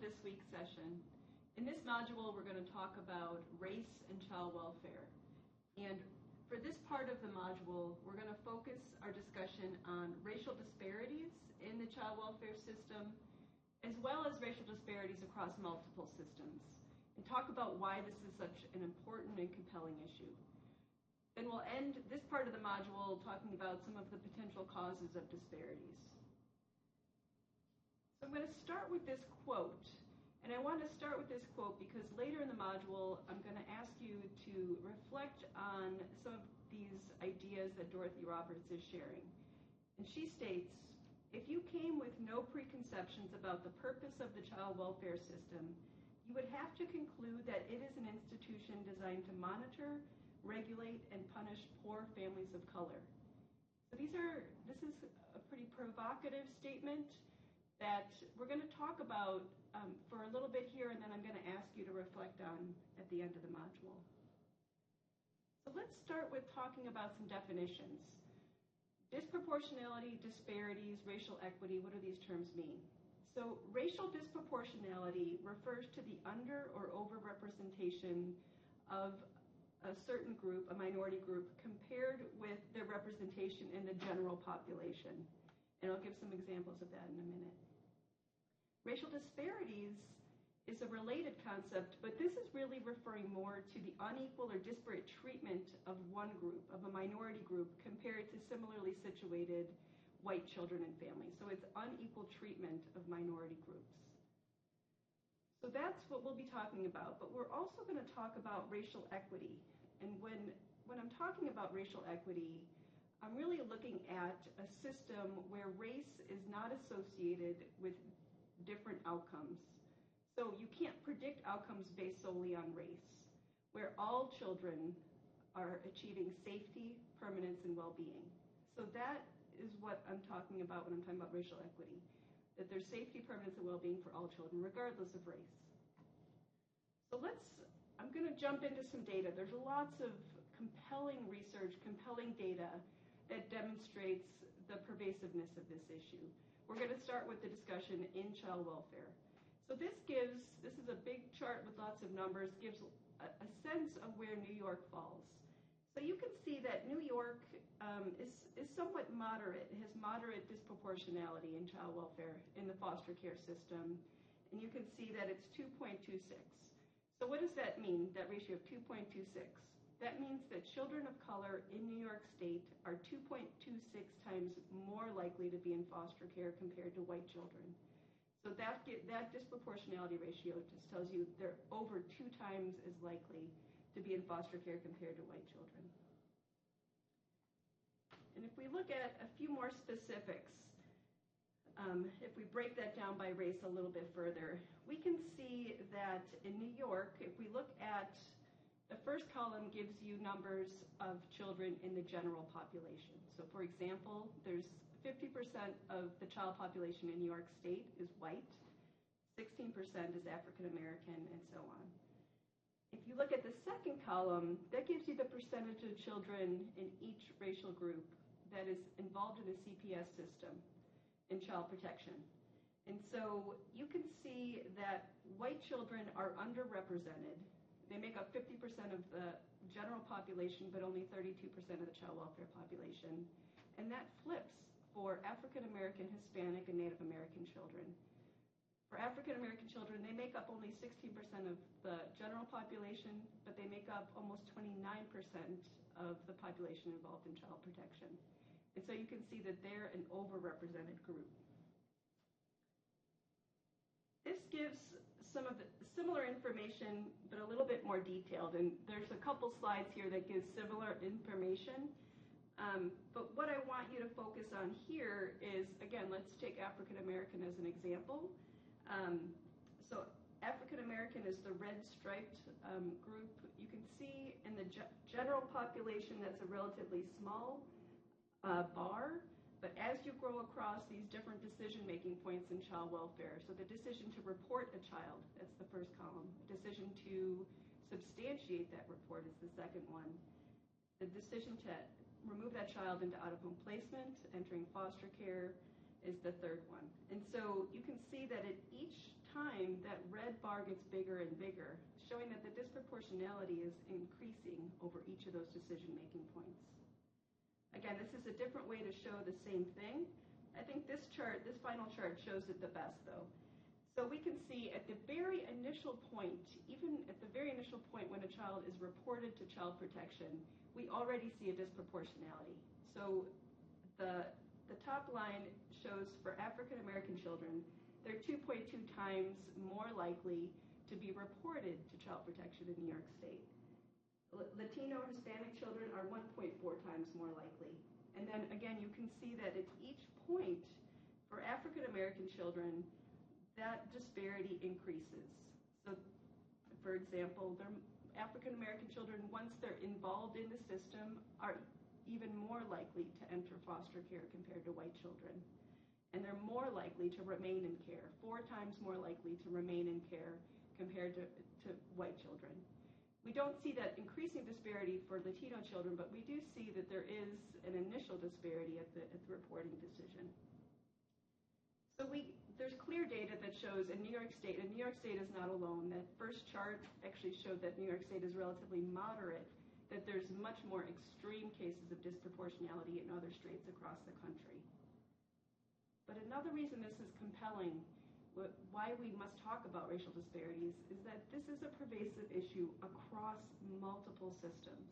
this week's session. In this module, we're going to talk about race and child welfare. And for this part of the module, we're going to focus our discussion on racial disparities in the child welfare system, as well as racial disparities across multiple systems, and talk about why this is such an important and compelling issue. Then we'll end this part of the module talking about some of the potential causes of disparities. So I'm going to start with this quote, and I want to start with this quote because later in the module I'm going to ask you to reflect on some of these ideas that Dorothy Roberts is sharing. And she states, "If you came with no preconceptions about the purpose of the child welfare system, you would have to conclude that it is an institution designed to monitor, regulate, and punish poor families of color." So this is a pretty provocative statement that we're going to talk about for a little bit here, and then I'm going to ask you to reflect on at the end of the module. So let's start with talking about some definitions. Disproportionality, disparities, racial equity, what do these terms mean? So racial disproportionality refers to the under or overrepresentation of a certain group, a minority group, compared with their representation in the general population. And I'll give some examples of that in a minute. Racial disparities is a related concept, but this is really referring more to the unequal or disparate treatment of one group, of a minority group, compared to similarly situated white children and families. So it's unequal treatment of minority groups. So that's what we'll be talking about, but we're also going to talk about racial equity. And when I'm talking about racial equity, I'm really looking at a system where race is not associated with different outcomes. So you can't predict outcomes based solely on race, where all children are achieving safety, permanence, and well-being. So that is what I'm talking about when I'm talking about racial equity, that there's safety, permanence, and well-being for all children, regardless of race. So I'm going to jump into some data. There's lots of compelling research, compelling data that demonstrates the pervasiveness of this issue. We're going to start with the discussion in child welfare. So this is a big chart with lots of numbers, gives a sense of where New York falls. So you can see that New York is somewhat moderate. It has moderate disproportionality in child welfare in the foster care system. And you can see that it's 2.26. So what does that mean, that ratio of 2.26? That means that children of color in New York State are 2.26 times more likely to be in foster care compared to white children. So that disproportionality ratio just tells you they're over 2 times as likely to be in foster care compared to white children. And if we look at a few more specifics, if we break that down by race a little bit further, we can see that in New York, if we look at the first column gives you numbers of children in the general population. So for example, there's 50% of the child population in New York State is white, 16% is African American, and so on. If you look at the second column, that gives you the percentage of children in each racial group that is involved in the CPS system in child protection. And so you can see that white children are underrepresented. They make up 50% of the general population, but only 32% of the child welfare population. And that flips for African American, Hispanic, and Native American children. For African American children, they make up only 16% of the general population, but they make up almost 29% of the population involved in child protection. And so you can see that they're an overrepresented group. This gives some of the similar information, but a little bit more detailed. And there's a couple slides here that give similar information. But what I want you to focus on here is, again, let's take African American as an example. So African American is the red striped group. You can see in the general population that's a relatively small bar. But as you grow across these different decision-making points in child welfare, so the decision to report a child, that's the first column. The decision to substantiate that report is the second one. The decision to remove that child into out-of-home placement, entering foster care, is the third one. And so you can see that at each time time, that red bar gets bigger and bigger, showing that the disproportionality is increasing over each of those decision-making points. Again, this is a different way to show the same thing. I think this final chart shows it the best, though. So we can see at the very initial point, even at the very initial point when a child is reported to child protection, we already see a disproportionality. So the top line shows for African American children, they're 2.2 times more likely to be reported to child protection in New York State. Latino Hispanic children are 1.4 times more likely. And then again, you can see that at each point for African American children, that disparity increases. So for example, African American children, once they're involved in the system, are even more likely to enter foster care compared to white children. And they're more likely to remain in care, 4 times more likely to remain in care compared to white children. We don't see that increasing disparity for Latino children, but we do see that there is an initial disparity at the reporting decision. So there's clear data that shows in New York State, and New York State is not alone. That first chart actually showed that New York State is relatively moderate, that there's much more extreme cases of disproportionality in other states across the country. But another reason this is compelling, why we must talk about racial disparities, is that this is a pervasive issue across multiple systems.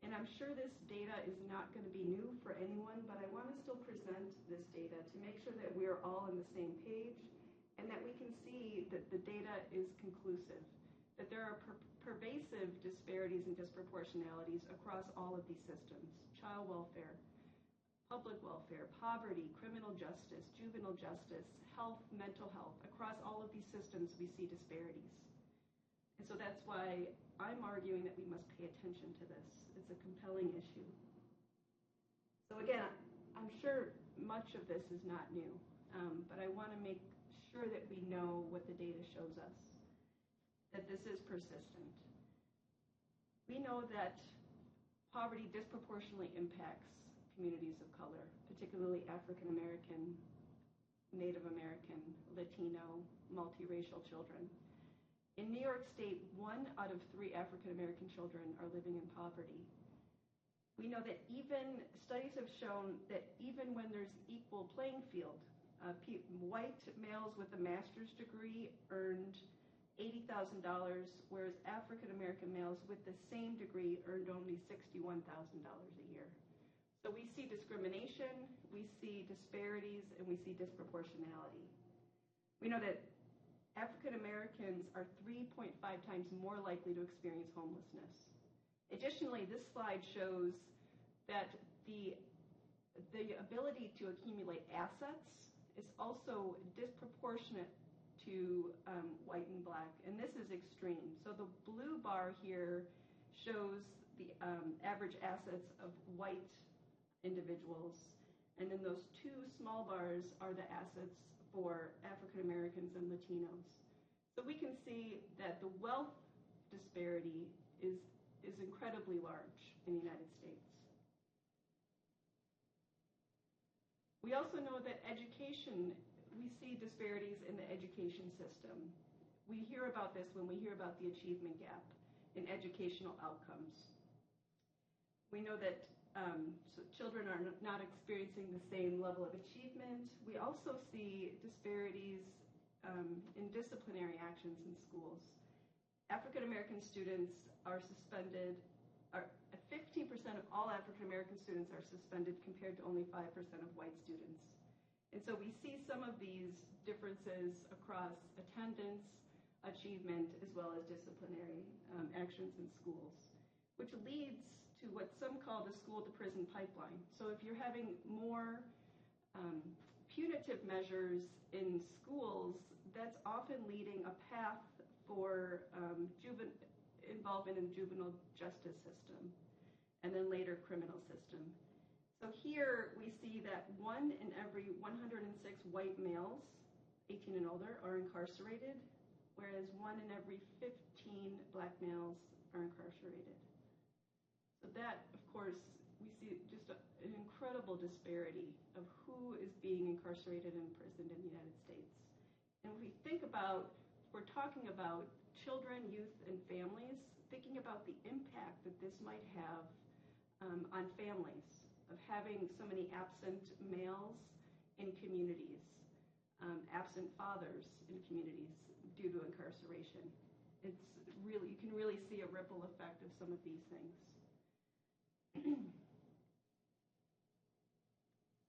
And I'm sure this data is not going to be new for anyone, but I want to still present this data to make sure that we are all on the same page and that we can see that the data is conclusive, that there are pervasive disparities and disproportionalities across all of these systems: child welfare, public welfare, poverty, criminal justice, juvenile justice, health, mental health. Across all of these systems, we see disparities. And so that's why I'm arguing that we must pay attention to this. It's a compelling issue. So again, I'm sure much of this is not new, but I want to make sure that we know what the data shows us, that this is persistent. We know that poverty disproportionately impacts communities of color, particularly African American, Native American, Latino, multiracial children. In New York State, 1 out of 3 African American children are living in poverty. We know that studies have shown that even when there's equal playing field, white males with a master's degree earned $80,000, whereas African American males with the same degree earned only $61,000 a year. So we see discrimination, we see disparities, and we see disproportionality. We know that African Americans are 3.5 times more likely to experience homelessness. Additionally, this slide shows that the ability to accumulate assets is also disproportionate to white and black, and this is extreme. So the blue bar here shows the average assets of white individuals, and then those 2 small bars are the assets for African Americans and Latinos. So we can see that the wealth disparity is incredibly large in the United States. We also know that education, we see disparities in the education system. We hear about this when we hear about the achievement gap in educational outcomes. We know that so children are not experiencing the same level of achievement. We also see disparities in disciplinary actions in schools. African American students are suspended, 15% of all African American students are suspended compared to only 5% of white students. And so we see some of these differences across attendance, achievement, as well as disciplinary actions in schools, which leads to what some call the school-to-prison pipeline. So if you're having more punitive measures in schools, that's often leading a path for involvement in juvenile justice system, and then later criminal system. So here we see that 1 in every 106 white males, 18 and older, are incarcerated, whereas 1 in every 15 black males are incarcerated. So that, of course, we see just an incredible disparity of who is being incarcerated and imprisoned in the United States. And if we think about we're talking about children, youth, and families, thinking about the impact that this might have on families, of having so many absent males in communities, absent fathers in communities due to incarceration. It's really, you can really see a ripple effect of some of these things.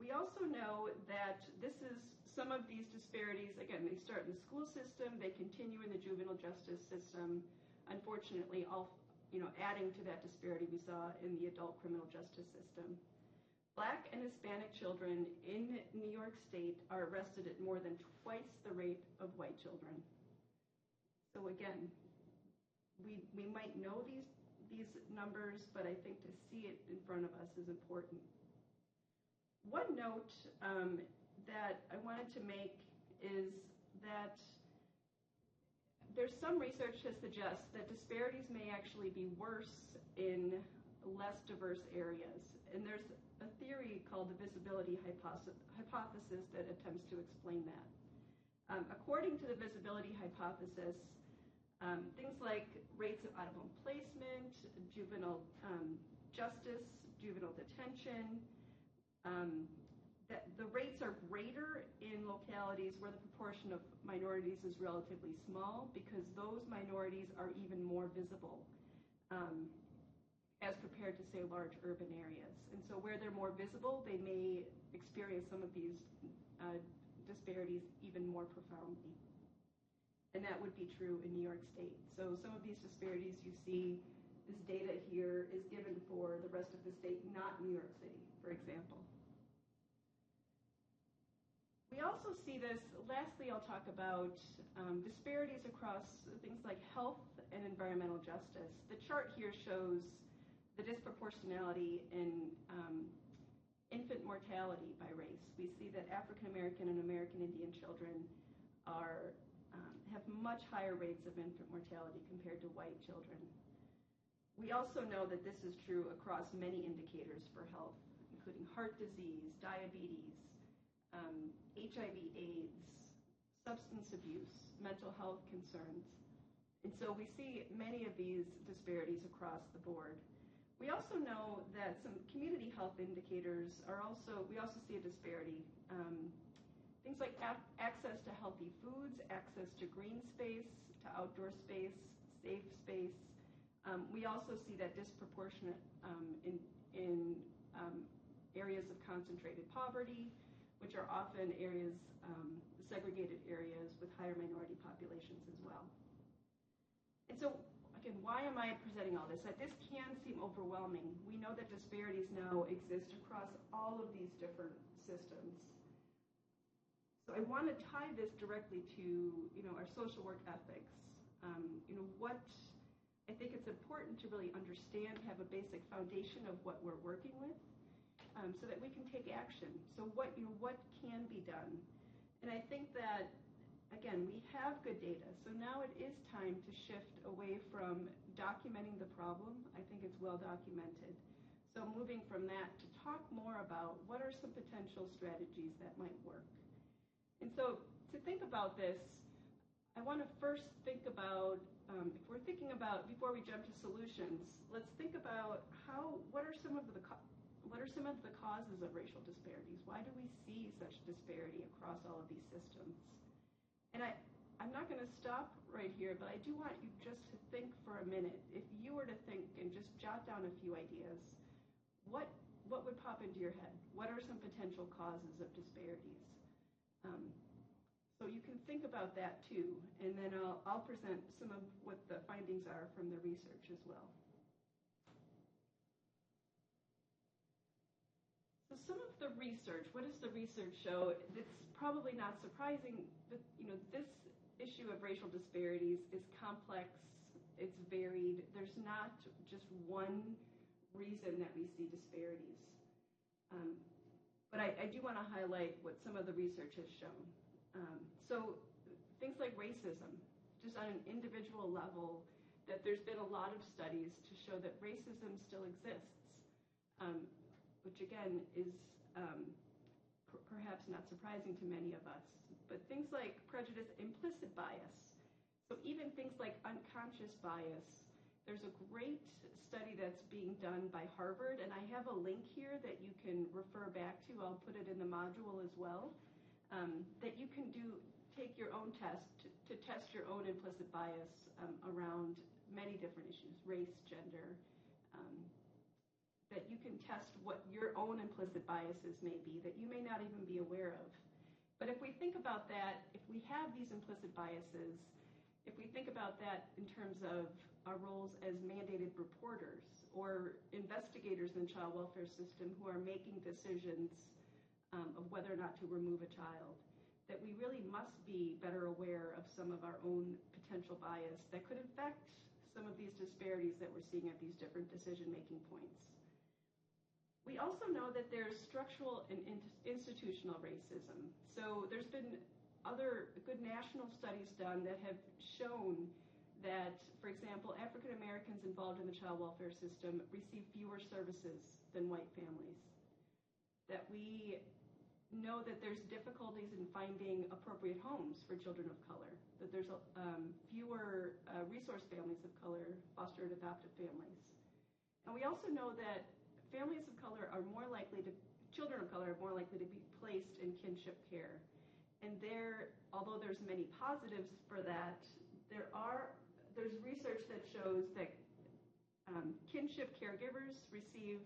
We also know that some of these disparities, again, they start in the school system, they continue in the juvenile justice system, unfortunately, adding to that disparity we saw in the adult criminal justice system. Black and Hispanic children in New York State are arrested at more than twice the rate of white children. So again, we might know these numbers, but I think to see it in front of us is important. One note that I wanted to make is that there's some research to suggest that disparities may actually be worse in less diverse areas. And there's a theory called the visibility hypothesis that attempts to explain that. According to the visibility hypothesis, things like rates of out-of-home placement, juvenile justice, juvenile detention, that the rates are greater in localities where the proportion of minorities is relatively small, because those minorities are even more visible as compared to, say, large urban areas. And so where they're more visible, they may experience some of these disparities even more profoundly. And that would be true in New York State. So some of these disparities you see, this data here is given for the rest of the state, not New York City, for example. We also see this, lastly I'll talk about disparities across things like health and environmental justice. The chart here shows the disproportionality in infant mortality by race. We see that African American and American Indian children have much higher rates of infant mortality compared to white children. We also know that this is true across many indicators for health, including heart disease, diabetes, HIV/AIDS, substance abuse, mental health concerns. And so we see many of these disparities across the board. We also know that some community health indicators we also see a disparity. Things like access to healthy foods, access to green space, to outdoor space, safe space. We also see that disproportionate in areas of concentrated poverty, which are often areas, segregated areas with higher minority populations as well. And so, again, why am I presenting all this? This can seem overwhelming. We know that disparities now exist across all of these different systems. So I want to tie this directly to, our social work ethics. What I think it's important to really understand, have a basic foundation of what we're working with, so that we can take action. So what can be done? And I think that, again, we have good data. So now it is time to shift away from documenting the problem. I think it's well documented. So moving from that to talk more about what are some potential strategies that might work. And so to think about this, I want to first think about, if we're thinking about, before we jump to solutions, let's think about what are some of the causes of racial disparities? Why do we see such disparity across all of these systems? And I'm not going to stop right here, but I do want you just to think for a minute. If you were to think and just jot down a few ideas, what would pop into your head? What are some potential causes of disparities? So you can think about that too, and then I'll present some of what the findings are from the research as well. So some of the research, what does the research show? It's probably not surprising that this issue of racial disparities is complex, it's varied. There's not just one reason that we see disparities. But I do want to highlight what some of the research has shown. So things like racism, just on an individual level, that there's been a lot of studies to show that racism still exists, which again is perhaps not surprising to many of us. But things like prejudice, implicit bias, So even things like unconscious bias, there's a great study that's being done by Harvard, and I have a link here that you can refer back to. I'll put it in the module as well, that you can take your own test to test your own implicit bias around many different issues, race, gender, that you can test what your own implicit biases may be that you may not even be aware of. But if we think about that, if we have these implicit biases, if we think about that in terms of our roles as mandated reporters or investigators in the child welfare system who are making decisions of whether or not to remove a child, that we really must be better aware of some of our own potential bias that could affect some of these disparities that we're seeing at these different decision-making points. We also know that there's structural and institutional racism. So there's been other good national studies done that have shown that, for example, African Americans involved in the child welfare system receive fewer services than white families. That we know that there's difficulties in finding appropriate homes for children of color, that there's fewer resource families of color, foster and adoptive families. And we also know that families of color are more likely to, children of color are more likely to be placed in kinship care. And although there's many positives for that, there's research that shows that kinship caregivers receive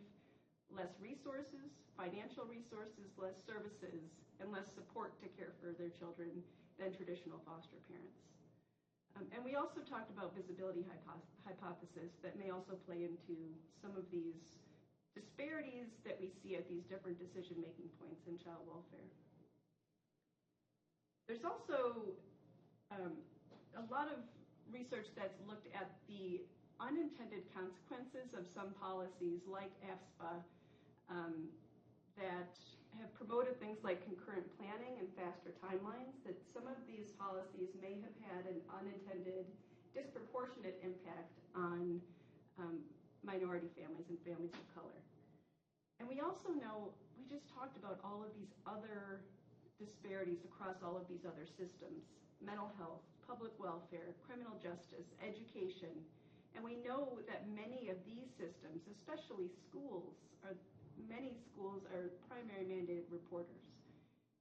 less resources, financial resources, less services, and less support to care for their children than traditional foster parents. And we also talked about visibility hypothesis that may also play into some of these disparities that we see at these different decision-making points in child welfare. There's also a lot of research that's looked at the unintended consequences of some policies like AFSPA that have promoted things like concurrent planning and faster timelines, that some of these policies may have had an unintended disproportionate impact on minority families and families of color. And we also know, we just talked about all of these other disparities across all of these other systems: mental health, public welfare, criminal justice, education. And we know that many of these systems, especially many schools are primary mandated reporters.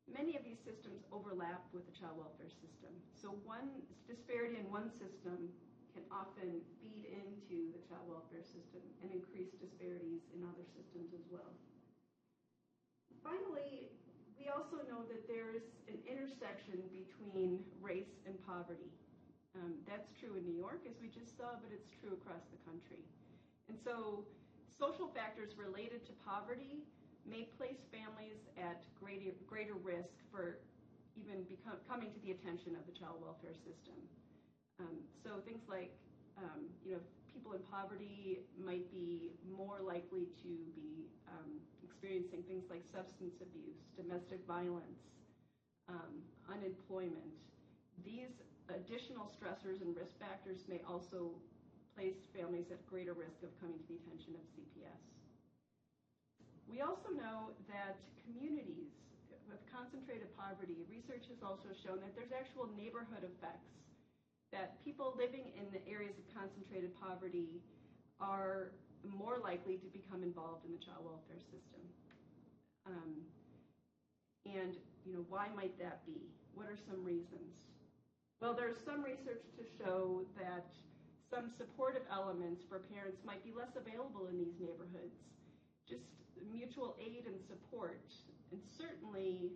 Many of these systems overlap with the child welfare system. So one disparity in one system can often feed into the child welfare system and increase disparities in other systems as well. Finally, we also know that there's an intersection between race and poverty. That's true in New York, as we just saw, but it's true across the country. And so social factors related to poverty may place families at greater risk for even coming to the attention of the child welfare system. So things like, people in poverty might be more likely to be experiencing things like substance abuse, domestic violence, unemployment. These additional stressors and risk factors may also place families at greater risk of coming to the attention of CPS. We also know that communities with concentrated poverty, research has also shown that there's actual neighborhood effects, that people living in the areas of concentrated poverty are more likely to become involved in the child welfare system. And why might that be? What are some reasons? Well, there's some research to show that some supportive elements for parents might be less available in these neighborhoods. Just mutual aid and support, and certainly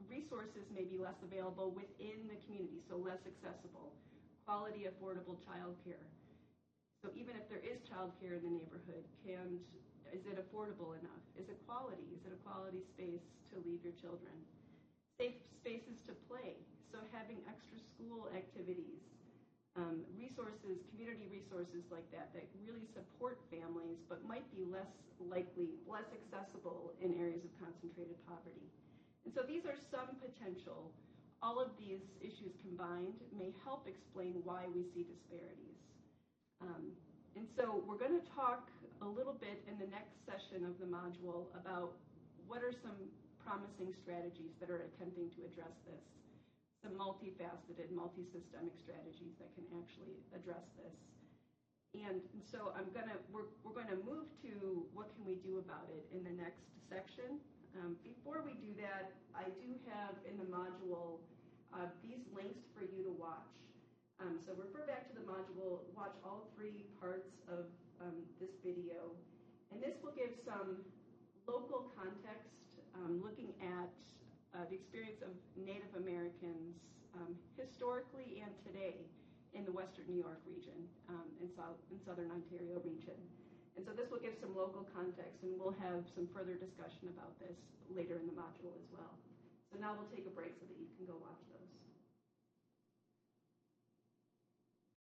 resources may be less available within the community, so less accessible. Quality, affordable childcare. So even if there is childcare in the neighborhood, is it affordable enough? Is it quality? Is it a quality space to leave your children? Safe spaces to play, so having extra school activities, resources, community resources like that really support families but might be less accessible in areas of concentrated poverty. And so these are some potential. All of these issues combined may help explain why we see disparities. And so we're going to talk a little bit in the next session of the module about what are some promising strategies that are attempting to address this. some multifaceted, multi-systemic strategies that can actually address this. And so we're going to move to what can we do about it in the next section. Before we do that, I do have in the module these links for you to watch. So refer back to the module, watch all 3 parts of this video. And this will give some local context, looking at the experience of Native Americans historically and today in the Western New York region, in Southern Ontario region. And so this will give some local context, and we'll have some further discussion about this later in the module as well. So now we'll take a break so that you can go watch those.